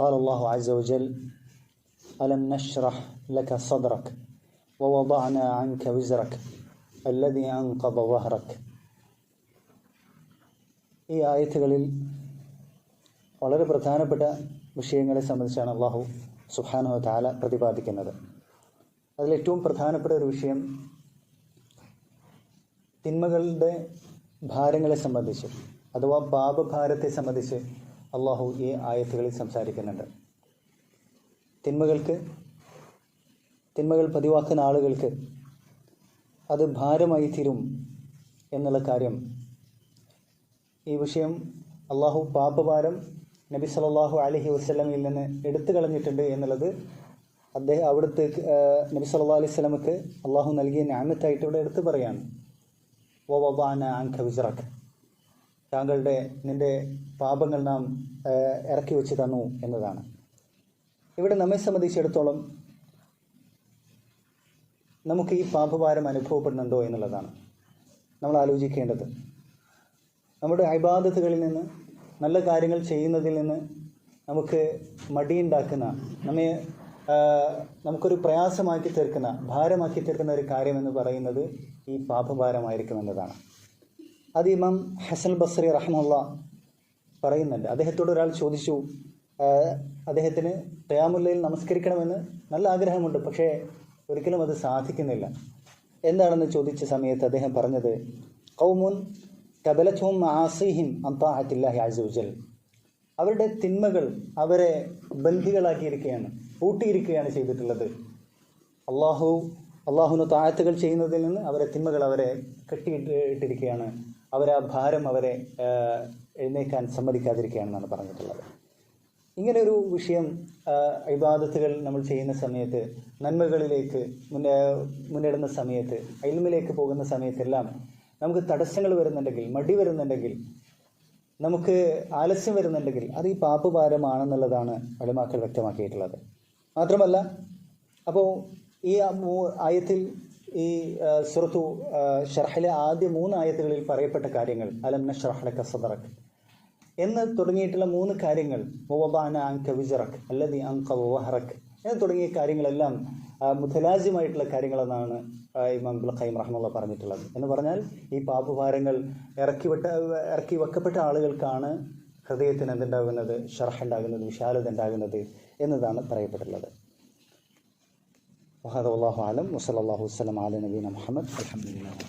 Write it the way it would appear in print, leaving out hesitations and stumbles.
قال الله عز وجل ألم نشرح لك صدرك ووضعنا عنك وزرك الذي أنقض ظهرك. ഈ ആയത്തുകളിൽ വളരെ പ്രധാനപ്പെട്ട വിഷയങ്ങളെ സംബന്ധിച്ചാണ് അള്ളാഹു സുബ്ഹാനഹു വ തആല പ്രതിപാദിക്കുന്നത്. അതിലേറ്റവും പ്രധാനപ്പെട്ട ഒരു വിഷയം തിന്മകളുടെ ഭാരങ്ങളെ സംബന്ധിച്ച് അഥവാ പാപഭാരത്തെ സംബന്ധിച്ച് അള്ളാഹു ഈ ആയത്തുകളിൽ സംസാരിക്കുന്നുണ്ട്. തിന്മകൾ പതിവാക്കുന്ന ആളുകൾക്ക് അത് ഭാരമായി തീരും എന്നുള്ള കാര്യം, ഈ വിഷയം അള്ളാഹു പാപഭാരം നബി സല്ലല്ലാഹു അലൈഹി വസല്ലമയിൽ നിന്ന് എടുത്തു കളഞ്ഞിട്ടുണ്ട് എന്നുള്ളത് അവിടുത്തെ നബി സല്ലല്ലാഹു അലൈഹി വസല്ലമക്ക് അള്ളാഹു നൽകിയ നിഅമത്തായിട്ട് ഇവിടെ എടുത്തു പറയാണ്. വവദഅന അൻക വിസ്റക, നിന്റെ പാപങ്ങൾ നാം ഇറക്കി വെച്ച് തന്നു എന്നതാണ്. ഇവിടെ നമ്മെ സംബന്ധിച്ചിടത്തോളം നമുക്ക് ഈ പാപഭാരം അനുഭവപ്പെടുന്നുണ്ടോ എന്നുള്ളതാണ് നമ്മൾ ആലോചിക്കേണ്ടത്. നമ്മുടെ ഇബാദത്തുകളിൽ നിന്ന്, നല്ല കാര്യങ്ങൾ ചെയ്യുന്നതിൽ നിന്ന് നമുക്ക് മടിയുണ്ടാക്കുന്ന, നമുക്കൊരു പ്രയാസമാക്കി തീർക്കുന്ന, ഭാരമാക്കി തീർക്കുന്ന ഒരു കാര്യമെന്ന് പറയുന്നത് ഈ പാപഭാരമായിരിക്കും എന്നതാണ്. അത് ഇമാം ഹസൻ ബസ്രി റഹ്മത്തുള്ളാഹി പറയുന്നുണ്ട്. അദ്ദേഹത്തോട് ഒരാൾ ചോദിച്ചു, അദ്ദേഹത്തിന് ഖിയാമുൽ ലൈൽ നമസ്കരിക്കണമെന്ന് നല്ല ആഗ്രഹമുണ്ട്, പക്ഷേ ഒരിക്കലും അത് സാധിക്കുന്നില്ല. എന്താണെന്ന് ചോദിച്ച സമയത്ത് അദ്ദേഹം പറഞ്ഞത്, ഖൗമുൻ കബലത്തുഹും മആസിഹിം അൻ ത്വാഅത്തില്ലാഹി അസ്സ വജൽ, അവരുടെ തിന്മകൾ അവരെ ബന്ധികളാക്കിയിരിക്കുകയാണ്, പൂട്ടിയിരിക്കുകയാണ് ചെയ്തിട്ടുള്ളത്. അള്ളാഹുവിന് ത്വാഅത്തുകൾ ചെയ്യുന്നതിൽ നിന്ന് അവരെ തിന്മകൾ അവരെ കെട്ടിയിട്ടിരിക്കുകയാണ്, അവരാ ഭാരം അവരെ എഴുന്നേക്കാൻ സമ്മതിക്കാതിരിക്കുകയാണെന്നാണ് പറഞ്ഞിട്ടുള്ളത്. ഇങ്ങനെ ഒരു വിഷയം ഇബാദത്തുകൾ നമ്മൾ ചെയ്യുന്ന സമയത്ത്, നന്മകളിലേക്ക് മുന്നേറുന്ന സമയത്ത്, ഇൽമിലേക്ക് പോകുന്ന സമയത്തെല്ലാം നമുക്ക് തടസ്സങ്ങൾ വരുന്നുണ്ടെങ്കിൽ, മടി വരുന്നുണ്ടെങ്കിൽ, നമുക്ക് ആലസ്യം വരുന്നുണ്ടെങ്കിൽ അത് ഈ പാപഭാരമാണെന്നുള്ളതാണ് ഉലമാക്കൾ വ്യക്തമാക്കിയിട്ടുള്ളത്. മാത്രമല്ല, അപ്പോൾ ഈ ആയത്തിൽ, ഈ സൂറത്തു ശർഹിലെ ആദ്യ 3 ആയത്തുകളിൽ പറയപ്പെട്ട കാര്യങ്ങൾ, അലം നശ്റഹ് ലക സദ്റക എന്ന് തുടങ്ങിയിട്ടുള്ള 3 കാര്യങ്ങൾ, വവദഅന അൻക വിസ്റക അല്ലദീ അൻഖദ ളഹ്റക എന്ന് തുടങ്ങിയ കാര്യങ്ങളെല്ലാം മുതലാസിമായിട്ടുള്ള കാര്യങ്ങളെന്നാണ് ഇമാം ഇബ്നുൽ ഖയ്യിം റഹിമഹുല്ലാഹ് പറഞ്ഞിട്ടുള്ളത്. എന്ന് പറഞ്ഞാൽ ഈ പാപഭാരങ്ങൾ ഇറക്കി വെക്കപ്പെട്ട ആളുകൾക്കാണ് ഹൃദയത്തിന് എന്തുണ്ടാകുന്നത്, ഷർഹ് ഉണ്ടാകുന്നത്, വിശാലത ഉണ്ടാകുന്നത് എന്നതാണ് പറയപ്പെട്ടുള്ളത്. വഹദ വല്ലാഹു അലം വസല്ലല്ലാഹു വസല്ലം അലാ നബീന മുഹമ്മദ്. അൽഹംദുലില്ലാഹ്.